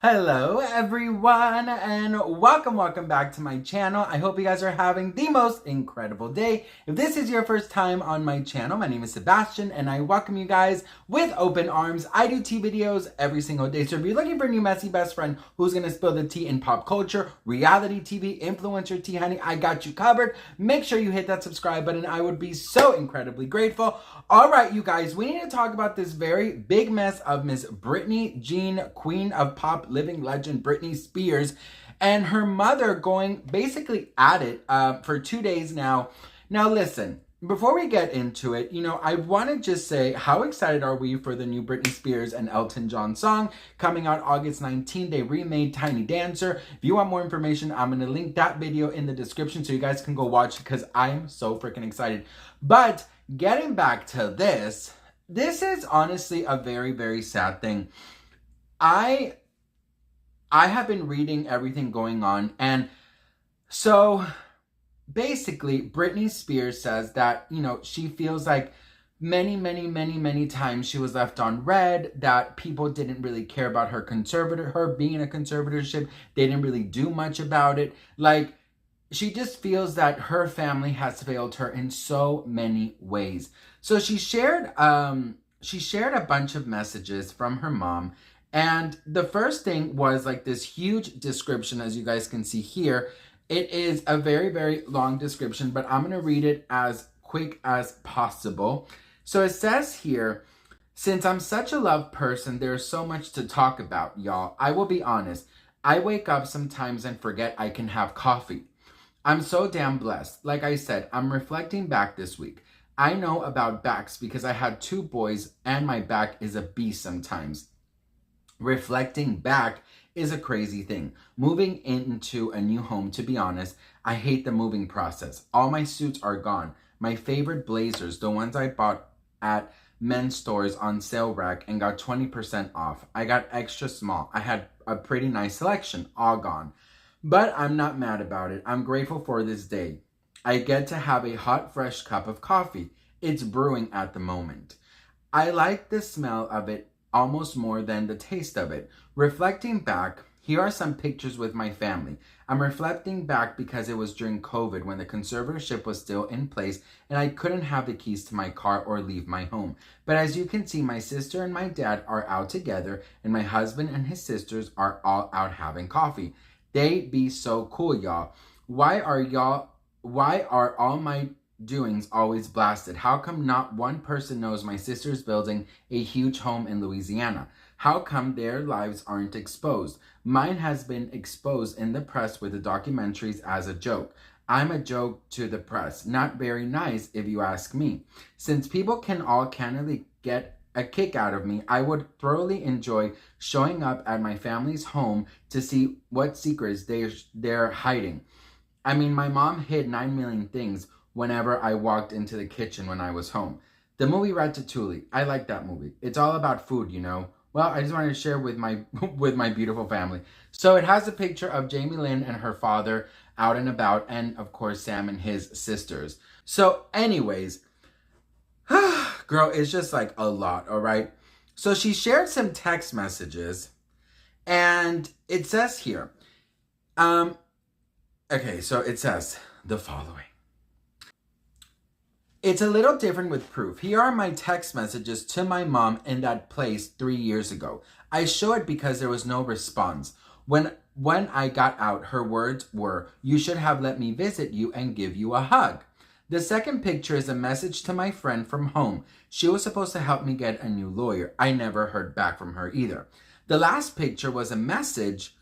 Hello everyone and welcome back to my channel. I hope you guys are having the most incredible day. If this is your first time on my channel, my name is Sebastian and I welcome you guys with open arms. I do tea videos every single day, so if you're looking for a new messy best friend who's gonna spill the tea in pop culture, reality TV, influencer tea, honey, I got you covered. Make sure you hit that subscribe button. I would be so incredibly grateful. All right, you guys, we need to talk about this very big mess of Miss Britney Jean, queen of pop, living legend Britney Spears, and her mother going basically at it for 2 days now. Now, listen, before we get into it, I want to just say how excited are we for the new Britney Spears and Elton John song coming out August 19th. They remade Tiny Dancer. If you want more information, I'm going to link that video in the description so you guys can go watch it because I'm so freaking excited. But getting back to this is honestly a very, very sad thing. I have been reading everything going on, and so basically Britney Spears says that, she feels like many times she was left on red, that people didn't really care about her being in a conservatorship. They didn't really do much about it. Like, she just feels that her family has failed her in so many ways. So she shared a bunch of messages from her mom. And the first thing was like this huge description, as you guys can see here. It is a very, very long description, but I'm going to read it as quick as possible. So it says here, since I'm such a love person, there's so much to talk about, y'all. I will be honest. I wake up sometimes and forget I can have coffee. I'm so damn blessed. Like I said, I'm reflecting back this week. I know about backs because I had 2 boys and my back is a beast sometimes. Reflecting back is a crazy thing. Moving into a new home, to be honest, I hate the moving process. All my suits are gone. My favorite blazers, the ones I bought at men's stores on sale rack and got 20% off. I got extra small. I had a pretty nice selection, all gone. But I'm not mad about it. I'm grateful for this day. I get to have a hot, fresh cup of coffee. It's brewing at the moment. I like the smell of it almost more than the taste of it. Reflecting back, here are some pictures with my family. I'm reflecting back because it was during COVID when the conservatorship was still in place and I couldn't have the keys to my car or leave my home. But as you can see, my sister and my dad are out together and my husband and his sisters are all out having coffee. They be so cool, y'all. Why are all my doings always blasted? How come not one person knows my sister's building a huge home in Louisiana? How come their lives aren't exposed? Mine has been exposed in the press with the documentaries as a joke. I'm a joke to the press. Not very nice if you ask me. Since people can all candidly get a kick out of me, I would thoroughly enjoy showing up at my family's home to see what secrets they're hiding. I mean, my mom hid 9 million things whenever I walked into the kitchen when I was home. The movie Ratatouille, I like that movie. It's all about food, Well, I just wanted to share with my beautiful family. So it has a picture of Jamie Lynn and her father out and about, and of course Sam and his sisters. So anyways, girl, it's just like a lot, all right? So she shared some text messages, and it says here, okay, so it says the following. It's a little different with proof. Here are my text messages to my mom in that place 3 years ago. I show it because there was no response. When I got out, her words were, "You should have let me visit you and give you a hug." The second picture is a message to my friend from home. She was supposed to help me get a new lawyer. I never heard back from her either. The last picture was a message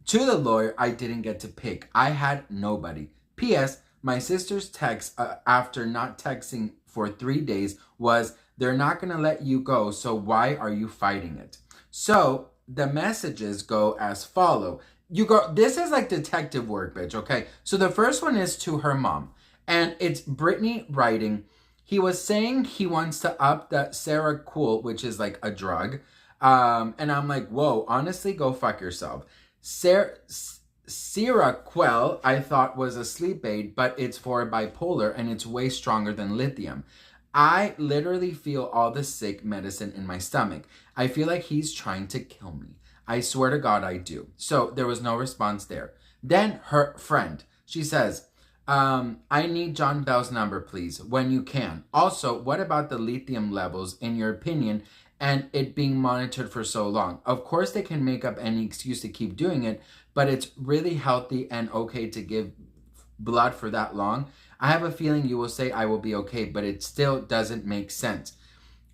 to the lawyer I didn't get to pick. I had nobody. P.S. My sister's text after not texting for 3 days was, "They're not going to let you go, so why are you fighting it?" So the messages go as follow. This is like detective work, bitch, okay? So the first one is to her mom, and it's Britney writing, he was saying he wants to up the Seroquel, which is like a drug. And I'm like, whoa, honestly, go fuck yourself. Seroquel, I thought was a sleep aid, but it's for bipolar and it's way stronger than lithium. I literally feel all the sick medicine in my stomach. I feel like he's trying to kill me. I swear to God I do. So there was no response there. Then her friend, she says, I need John Bell's number, please, when you can. Also, what about the lithium levels, in your opinion, and it being monitored for so long? Of course, they can make up any excuse to keep doing it, but it's really healthy and okay to give blood for that long. I have a feeling you will say I will be okay, but it still doesn't make sense.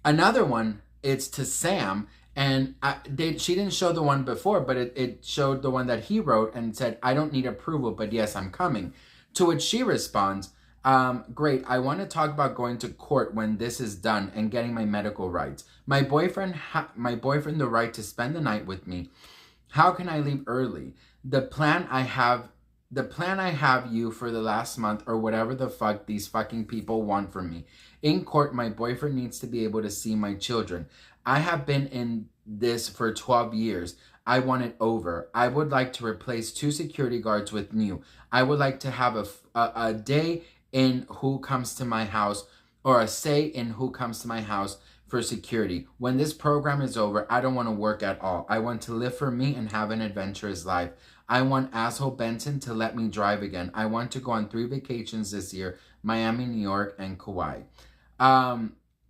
Another one, it's to Sam, and she didn't show the one before, but it showed the one that he wrote and said, I don't need approval, but yes, I'm coming. To which she responds, great, I want to talk about going to court when this is done and getting my medical rights. My boyfriend the right to spend the night with me. How can I leave early? The plan I have you for the last month or whatever the fuck these fucking people want from me. In court, my boyfriend needs to be able to see my children. I have been in this for 12 years. I want it over. I would like to replace 2 security guards with new. I would like to have a day in who comes to my house, or a say in who comes to my house for security. When this program is over, I don't want to work at all. I want to live for me and have an adventurous life. I want asshole Benson to let me drive again. I want to go on 3 vacations this year: Miami, New York, and Kauai.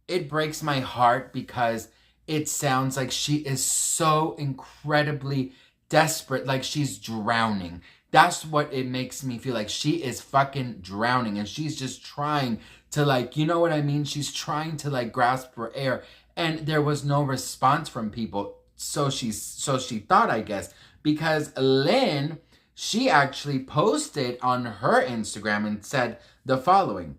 It breaks my heart because it sounds like she is so incredibly desperate, like she's drowning. That's what it makes me feel like. She is fucking drowning and she's just trying to, like, you know what I mean? She's trying to like grasp for air, and there was no response from people. So she thought, I guess, because Lynne, she actually posted on her Instagram and said the following: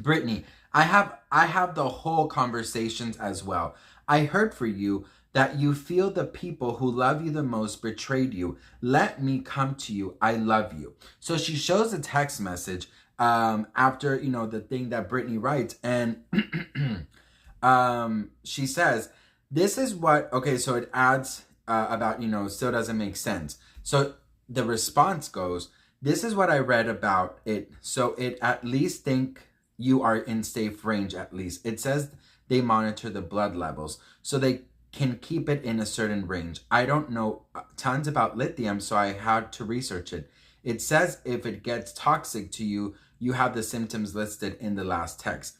Britney, I have the whole conversations as well. I heard for you that you feel the people who love you the most betrayed you. Let me come to you. I love you. So she shows a text message after, you know, the thing that Britney writes, and she says, this is what, okay, so it adds about, you know, still doesn't make sense. So the response goes, this is what I read about it. So it at least think you are in safe range, at least. It says they monitor the blood levels so they can keep it in a certain range. I don't know tons about lithium, so I had to research it. It says if it gets toxic to you, you have the symptoms listed in the last text.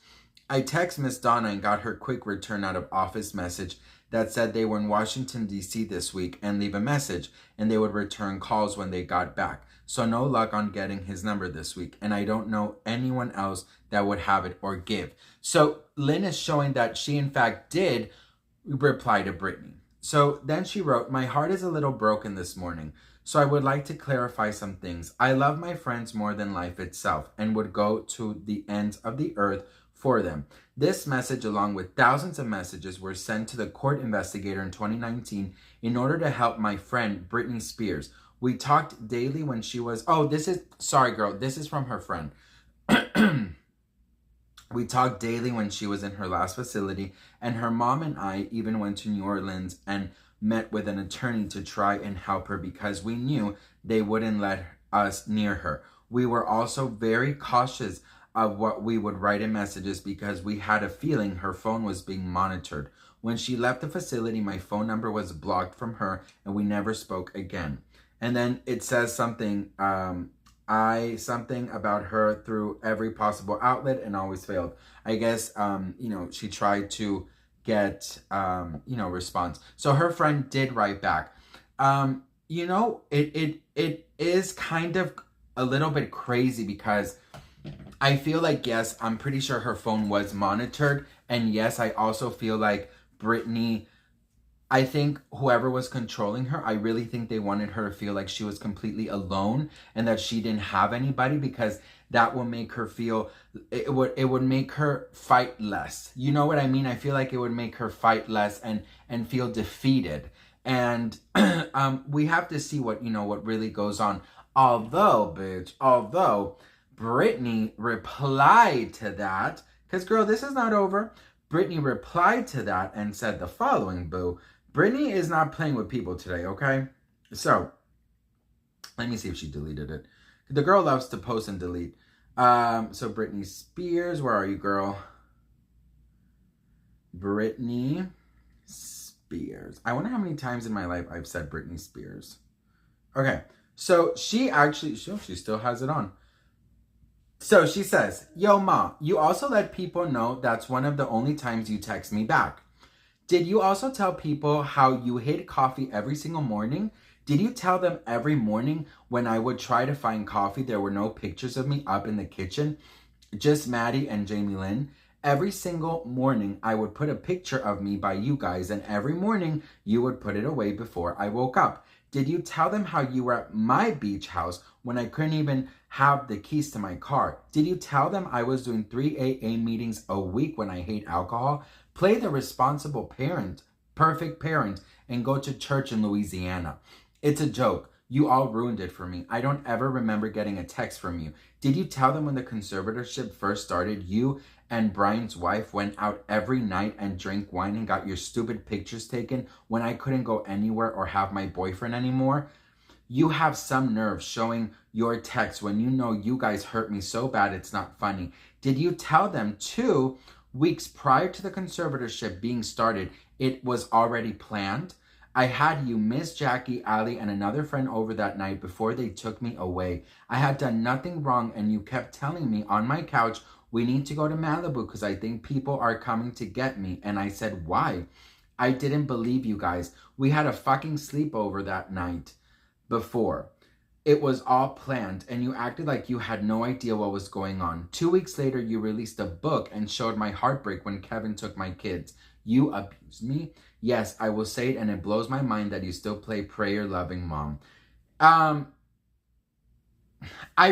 I text Miss Donna and got her quick return out of office message that said they were in Washington, D.C. this week and leave a message, and they would return calls when they got back. So no luck on getting his number this week, and I don't know anyone else that would have it or give. So Lynne is showing that she in fact did reply to Britney. So then she wrote, my heart is a little broken this morning, so I would like to clarify some things. I love my friends more than life itself and would go to the ends of the earth for them. This message, along with thousands of messages, were sent to the court investigator in 2019 in order to help my friend Britney Spears. We talked daily when she was, this is from her friend. We talked daily when she was in her last facility, and her mom and I even went to New Orleans and met with an attorney to try and help her because we knew they wouldn't let us near her. We were also very cautious of what we would write in messages because we had a feeling her phone was being monitored. When she left the facility, my phone number was blocked from her and we never spoke again. And then it says something, something about her through every possible outlet and always failed. I guess, she tried to get, response. So her friend did write back. It is kind of a little bit crazy because I feel like, yes, I'm pretty sure her phone was monitored. And yes, I also feel like Britney, I think whoever was controlling her, I really think they wanted her to feel like she was completely alone and that she didn't have anybody, because that will make her feel, it would make her fight less. You know what I mean? I feel like it would make her fight less and feel defeated. And we have to see what really goes on. Although Britney replied to that, because girl, this is not over. Britney replied to that and said the following, boo. Britney is not playing with people today, okay? So, Let me see if she deleted it. The girl loves to post and delete. So Britney Spears, where are you, girl? Britney Spears. I wonder how many times in my life I've said Britney Spears. Okay, so she actually, she still has it on. So she says, yo, Ma, you also let people know that's one of the only times you text me back. Did you also tell people how you hid coffee every single morning? Did you tell them every morning when I would try to find coffee, there were no pictures of me up in the kitchen? Just Maddie and Jamie Lynn. Every single morning, I would put a picture of me by you guys, and every morning, you would put it away before I woke up. Did you tell them how you were at my beach house when I couldn't even have the keys to my car? Did you tell them I was doing 3 AA meetings a week when I hate alcohol? Play the responsible parent, perfect parent, and go to church in Louisiana. It's a joke. You all ruined it for me. I don't ever remember getting a text from you. Did you tell them when the conservatorship first started, you and Brian's wife went out every night and drank wine and got your stupid pictures taken when I couldn't go anywhere or have my boyfriend anymore? You have some nerve showing your text when you know you guys hurt me so bad it's not funny. Did you tell them 2 weeks prior to the conservatorship being started, it was already planned? I had you, Miss Jackie, Ali, and another friend over that night before they took me away. I had done nothing wrong, and you kept telling me on my couch, we need to go to Malibu because I think people are coming to get me. And I said, why? I didn't believe you guys. We had a fucking sleepover that night before. It was all planned, and you acted like you had no idea what was going on. 2 weeks later, you released a book and showed my heartbreak when Kevin took my kids. You abused me? Yes, I will say it, and it blows my mind that you still play prayer-loving mom. I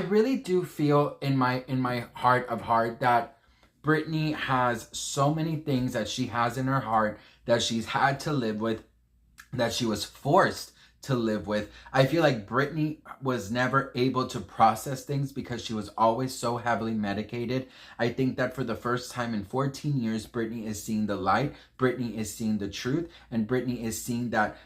really do feel in my heart of heart that Britney has so many things that she has in her heart that she's had to live with, that she was forced to live with. I feel like Britney was never able to process things because she was always so heavily medicated. I think that for the first time in 14 years, Britney is seeing the light, Britney is seeing the truth, and Britney is seeing that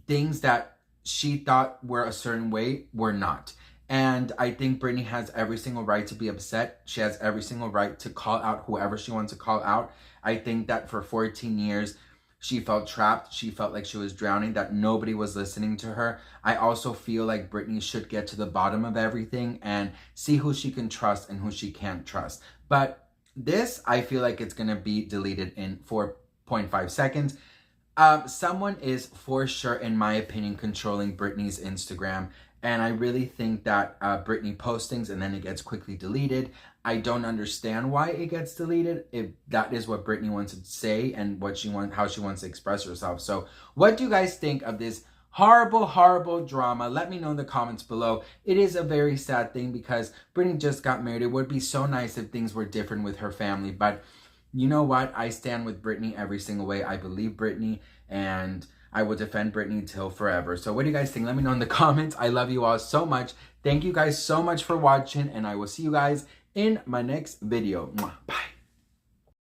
things that she thought were a certain way were not. And I think Britney has every single right to be upset. She has every single right to call out whoever she wants to call out. I think that for 14 years, she felt trapped. She felt like she was drowning, that nobody was listening to her. I also feel like Britney should get to the bottom of everything and see who she can trust and who she can't trust. But this, I feel like it's going to be deleted in 4.5 seconds. Someone is for sure, in my opinion, controlling Britney's Instagram. And I really think that Britney posts things and then it gets quickly deleted. I don't understand why it gets deleted if that is what Britney wants to say and what she wants, how she wants to express herself. So what do you guys think of this horrible, horrible drama? Let me know in the comments below. It is a very sad thing because Britney just got married. It would be so nice if things were different with her family. But you know what? I stand with Britney every single way. I believe Britney and I will defend Britney till forever. So what do you guys think? Let me know in the comments. I love you all so much. Thank you guys so much for watching, and I will see you guys in my next video. Bye.